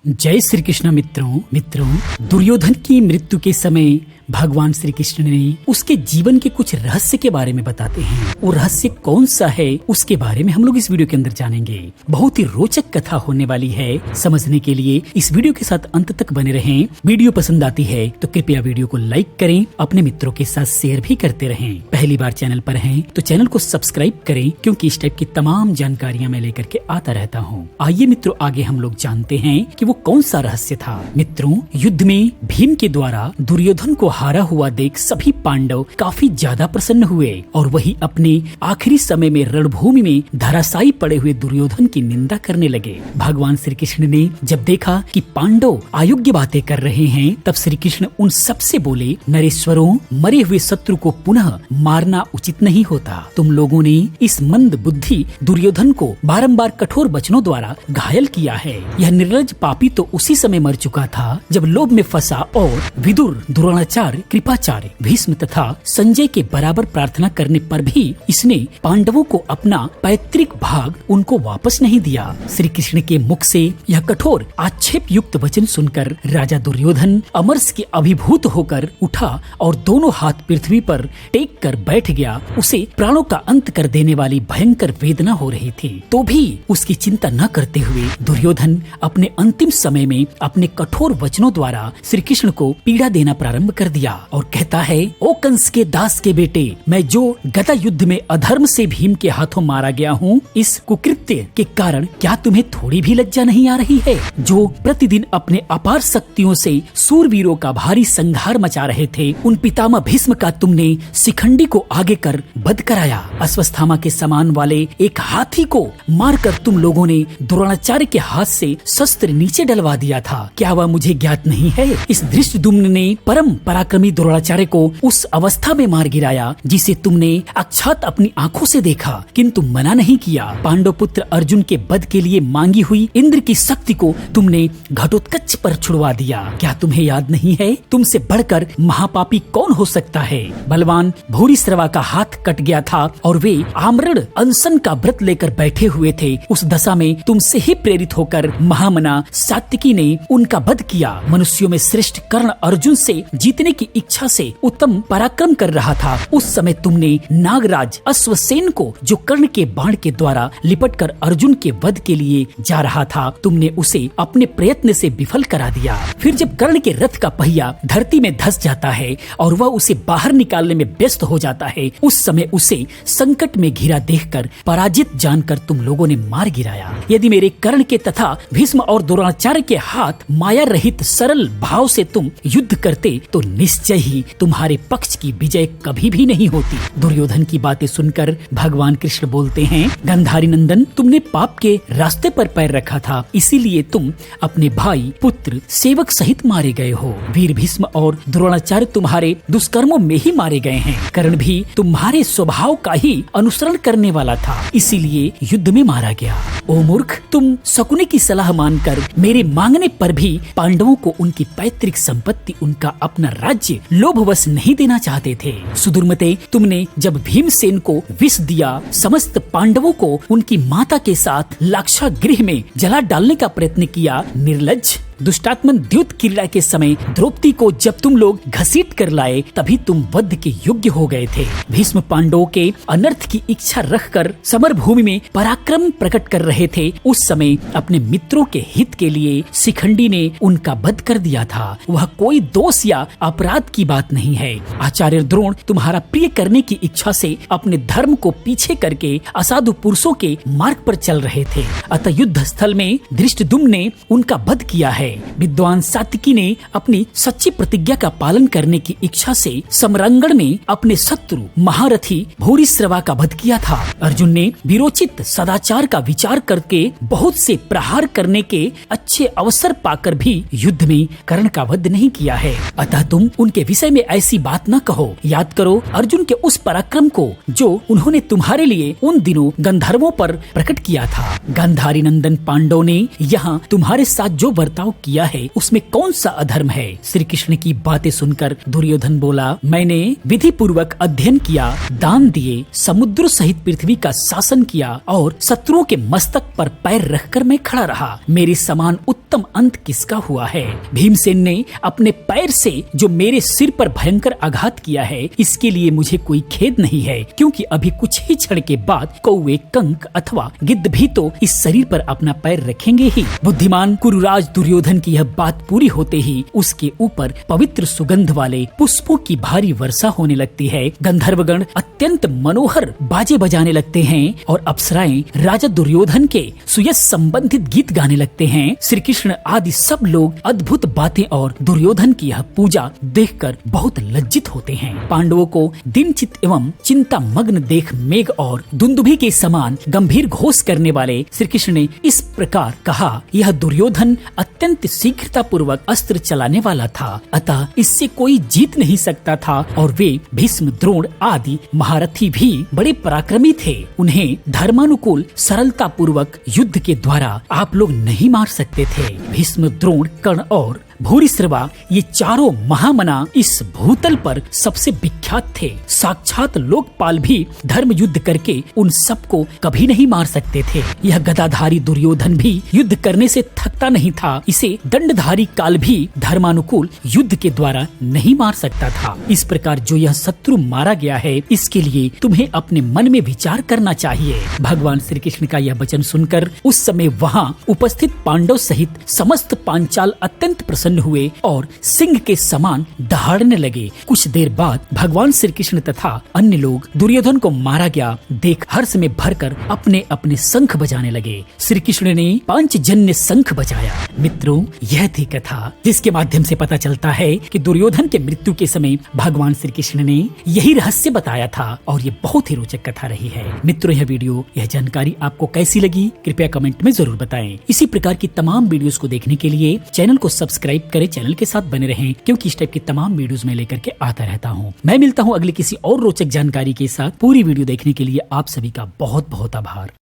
जय श्री कृष्ण। मित्रों दुर्योधन की मृत्यु के समय भगवान श्री कृष्ण ने उसके जीवन के कुछ रहस्य के बारे में बताते हैं। वो रहस्य कौन सा है उसके बारे में हम लोग इस वीडियो के अंदर जानेंगे। बहुत ही रोचक कथा होने वाली है। समझने के लिए इस वीडियो के साथ अंत तक बने रहें। वीडियो पसंद आती है तो कृपया वीडियो को लाइक करें, अपने मित्रों के साथ शेयर भी करते रहें। पहली बार चैनल पर हैं तो चैनल को सब्सक्राइब करें, क्योंकि इस टाइप की तमाम जानकारियां मैं लेकर के आता रहता हूँ। आइए मित्रों, आगे हम लोग जानते हैं कि वो कौन सा रहस्य था। मित्रों, युद्ध में भीम के द्वारा दुर्योधन को हारा हुआ देख सभी पांडव काफी ज्यादा प्रसन्न हुए और वही अपने आखिरी समय में रणभूमि में धराशायी पड़े हुए दुर्योधन की निंदा करने लगे। भगवान श्री कृष्ण ने जब देखा कि पांडव अयोग्य बातें कर रहे हैं, तब श्री कृष्ण उन सब से बोले, नरेश्वरों, मरे हुए शत्रु को पुनः मारना उचित नहीं होता। तुम लोगों ने इस मंद बुद्धि दुर्योधन को बारंबार कठोर वचनों द्वारा घायल किया है। यह निर्लज्ज पापी तो उसी समय मर चुका था जब लोभ में फंसा और विदुर, द्रोणाचार्य, कृपाचार्य, भीष्म तथा संजय के बराबर प्रार्थना करने पर भी इसने पांडवों को अपना पैतृक भाग उनको वापस नहीं दिया। श्री कृष्ण के मुख से यह कठोर आक्षेप युक्त वचन सुनकर राजा दुर्योधन अमरस के अभिभूत होकर उठा और दोनों हाथ पृथ्वी पर टेक कर बैठ गया। उसे प्राणों का अंत कर देने वाली भयंकर वेदना हो रही थी, तो भी उसकी चिंता न करते हुए दुर्योधन अपने अंतिम समय में अपने कठोर वचनों द्वारा श्री कृष्ण को पीड़ा देना प्रारंभ कर दिया और कहता है, ओ कंस के दास के बेटे, मैं जो गदा युद्ध में अधर्म से भीम के हाथों मारा गया हूँ, इस कुकृत्य के कारण क्या तुम्हें थोड़ी भी लज्जा नहीं आ रही है? जो प्रतिदिन अपने अपार शक्तियों से सूरवीरों का भारी संहार मचा रहे थे, उन पितामह भीष्म का तुमने शिखंडी को आगे कर वध कराया। अश्वत्थामा के समान वाले एक हाथी को मारकर तुम लोगों ने द्रोणाचार्य के हाथ से शस्त्र नीचे डलवा दिया था। क्या वह मुझे ज्ञात नहीं है? इस धृष्टद्युम्न ने परम पराक्रमी द्रोणाचार्य को उस अवस्था में मार गिराया जिसे तुमने अक्षात अपनी आंखों से देखा, किंतु मना नहीं किया। पांडव पुत्र अर्जुन के वध के लिए मांगी हुई इंद्र की शक्ति को तुमने घटोत्कच पर छुड़वा दिया। क्या तुम्हें याद नहीं है? तुमसे बढ़कर महापापी कौन हो सकता है? बलवान भूरिश्रवा का हाथ कट गया था और वे आमरण अनशन का व्रत लेकर बैठे हुए थे। उस दशा में तुमसे ही प्रेरित होकर महामना सात्विकी ने उनका वध किया। मनुष्यों में श्रेष्ठ कर्ण अर्जुन से जीतने की इच्छा से उत्तम पराक्रम कर रहा था। उस समय तुमने नागराज अश्वसेन को, जो कर्ण के बाण के द्वारा लिपटकर अर्जुन के वध के लिए जा रहा था, तुमने उसे अपने प्रयत्न से विफल करा दिया। फिर जब कर्ण के रथ का पहिया धरती में धंस जाता है और वह उसे बाहर निकालने में व्यस्त हो जाता है, उस समय उसे संकट में घिरा देखकर पराजित जानकर तुम लोगों ने मार गिराया। यदि मेरे कर्ण के तथा भीष्म और द्रोणाचार्य के हाथ माया रहित सरल भाव से तुम युद्ध करते तो निश्चय ही तुम्हारे पक्ष की विजय कभी भी नहीं होती। दुर्योधन की बातें सुनकर भगवान कृष्ण बोलते हैं, गंधारी नंदन, तुमने पाप के रास्ते पर पैर रखा था, इसीलिए तुम अपने भाई, पुत्र, सेवक सहित मारे गए हो। वीर भीष्म और द्रोणाचार्य तुम्हारे दुष्कर्मों में ही मारे गए हैं। कर्ण भी तुम्हारे स्वभाव का ही अनुसरण करने वाला था, इसीलिए युद्ध में मारा गया। ओ मूर्ख, तुम शकुनी की सलाह मानकर मेरे मांगने पर भी पांडवों को उनकी पैतृक संपत्ति, उनका अपना राज्य लोभवश नहीं देना चाहते थे। सुदुर्मते, तुमने जब भीमसेन को विष दिया, समस्त पांडवों को उनकी माता के साथ लाक्षागृह में जला डालने का प्रयत्न किया। निर्लज्ज, दुष्टात्मन द्युत क्रीड़ा के समय द्रौपदी को जब तुम लोग घसीट कर लाए, तभी तुम वध के योग्य हो गए थे। भीष्म पांडवों के अनर्थ की इच्छा रखकर समर भूमि में पराक्रम प्रकट कर रहे थे। उस समय अपने मित्रों के हित के लिए शिखंडी ने उनका वध कर दिया था। वह कोई दोष या अपराध की बात नहीं है। आचार्य द्रोण तुम्हारा प्रिय करने की इच्छा से अपने धर्म को पीछे करके असाधु पुरुषों के मार्ग पर चल रहे थे, अतः युद्ध स्थल में धृष्टद्युम्न ने उनका वध किया है। विद्वान सात्विकी ने अपनी सच्ची प्रतिज्ञा का पालन करने की इच्छा से समरांगण में अपने शत्रु महारथी भूरिश्रवा का वध किया था। अर्जुन ने विरोचित सदाचार का विचार करके बहुत से प्रहार करने के अच्छे अवसर पाकर भी युद्ध में कर्ण का वध नहीं किया है। अतः तुम उनके विषय में ऐसी बात न कहो। याद करो अर्जुन के उस पराक्रम को जो उन्होंने तुम्हारे लिए उन दिनों गंधर्वों पर प्रकट किया था। गांधारी नंदन पांडव ने यहाँ तुम्हारे साथ जो बर्ताव किया है उसमें कौन सा अधर्म है। श्री कृष्ण की बातें सुनकर दुर्योधन बोला, मैंने विधि पूर्वक अध्ययन किया, दान दिए, समुद्र सहित पृथ्वी का शासन किया और शत्रुओं के मस्तक पर पैर रखकर मैं खड़ा रहा। मेरे समान उत्तम अंत किसका हुआ है। भीमसेन ने अपने पैर से जो मेरे सिर पर भयंकर आघात किया है, इसके लिए मुझे कोई खेद नहीं है, क्योंकि अभी कुछ ही क्षण के बाद कौवे, कंक अथवा गिद्ध भी तो इस शरीर पर अपना पैर रखेंगे ही। बुद्धिमान कुरुराज दुर्योधन की यह बात पूरी होते ही उसके ऊपर पवित्र सुगंध वाले पुष्पों की भारी वर्षा होने लगती है। गंधर्वगण अत्यंत मनोहर बाजे बजाने लगते हैं और अप्सराएं राजा दुर्योधन के सुयश संबंधित गीत गाने लगते हैं। श्री कृष्ण आदि सब लोग अद्भुत बातें और दुर्योधन की यह पूजा देखकर बहुत लज्जित होते हैं। पांडवों को दिनचित एवं चिंता मग्न देख मेघ और दुंदुभि के समान गंभीर घोष करने वाले श्री कृष्ण ने इस प्रकार कहा, यह दुर्योधन अत्यंत शीघ्रता पूर्वक अस्त्र चलाने वाला था, अतः इससे कोई जीत नहीं सकता था और वे भीष्म, द्रोण आदि महारथी भी बड़े पराक्रमी थे। उन्हें धर्मानुकूल सरलता पूर्वक युद्ध के द्वारा आप लोग नहीं मार सकते थे। भीष्म, द्रोण, कर्ण और भूरिश्रवा ये चारों महामना इस भूतल पर सबसे विख्यात थे। साक्षात लोकपाल भी धर्म युद्ध करके उन सबको कभी नहीं मार सकते थे। यह गदाधारी दुर्योधन भी युद्ध करने से थकता नहीं था। इसे दंडधारी काल भी धर्मानुकूल युद्ध के द्वारा नहीं मार सकता था। इस प्रकार जो यह शत्रु मारा गया है, इसके लिए तुम्हें अपने मन में विचार करना चाहिए। भगवान श्री कृष्ण का यह वचन सुनकर उस समय वहाँ उपस्थित पांडव सहित समस्त पांचाल अत्यंत प्रसन्न हुए और सिंह के समान दहाड़ने लगे। कुछ देर बाद भगवान श्री कृष्ण तथा अन्य लोग दुर्योधन को मारा गया देख हर्ष में भरकर अपने अपने शंख बजाने लगे। श्री कृष्ण ने पांचजन्य शंख बजाया। मित्रों, यह थी कथा जिसके माध्यम से पता चलता है कि दुर्योधन के मृत्यु के समय भगवान श्री कृष्ण ने यही रहस्य बताया था और ये बहुत ही रोचक कथा रही है। मित्रों, यह वीडियो, यह जानकारी आपको कैसी लगी कृपया कमेंट में जरूर बताएं। इसी प्रकार की तमाम वीडियोस को देखने के लिए चैनल को सब्सक्राइब करें, चैनल के साथ बने रहें, क्योंकि इस टाइप की तमाम वीडियोस में लेकर के आता रहता हूँ। मैं मिलता हूँ अगले किसी और रोचक जानकारी के साथ। पूरी वीडियो देखने के लिए आप सभी का बहुत बहुत आभार।